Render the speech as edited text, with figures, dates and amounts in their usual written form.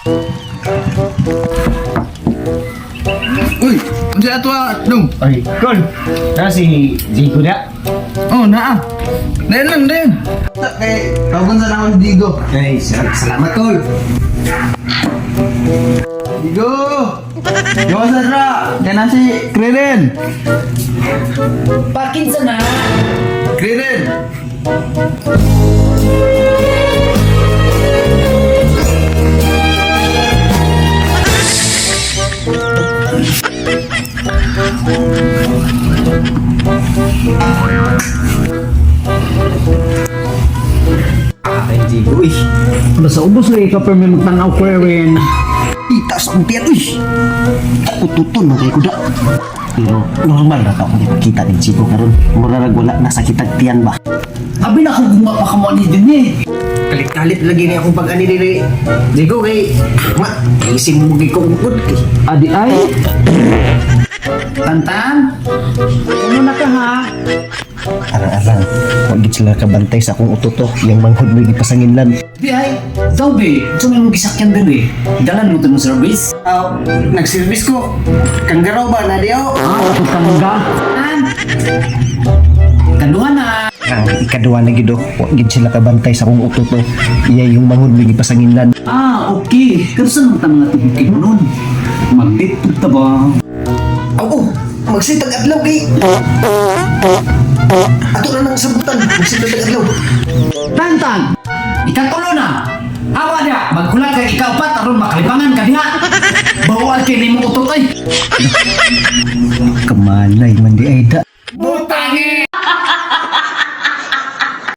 Uy, ano ato dong? Ay, Kol. Si Zico na. Oh, naa. Dayan lang, dayan. Okay, tawag sa naman Digo. Ay, salamat, Kol. Digo! Gawa sa ra! Yan na si Kreden! Parkinson na. Kreden! Ay, Zico, uy. Basta ubos na ikaw pero may magtanaw ko rin. Itaas akong tiyan, uy! Ututon mo kayo kuda. Pero normal na pa akong ipakita ng Chico karon. Murarag wala nasakitag tiyan ba? Abi na akong gumapakamo ni din eh. Kalit-kalit lagi niya akong pag-ani ni Chico kay ma, isim mo gay kong ukod kay. Adi ay. Tantan. Ano na ka ha? Arang-arang, huwag gid sila kabantay sa akong utoto. Yung manghod mo gipasanginlan. Di ay. Daw be. Ito may mong gisakyan din eh. Dalan mo ito ng service. Nag-service ko. Kanggaraw ba na diyo? Ako tangga. Kanduhan na. Ang ikaduha na gido, huwag gid sila kabantay sa akong utoto. Iya yung manghod mo gipasanginlan. Okay. Pero saan ang mga tubukin mo nun? Magditog ta ba? Oo, magsitag adlaw kay. Ato na nang sabutan, magsitag adlaw. Tantan! Ikatulo na! Hawa niya! Magkulat kay ikaw pa, taron makalipangan ka niya! Bawal kayo ni mo utot ay! Kamalay man di ay da. Butangi!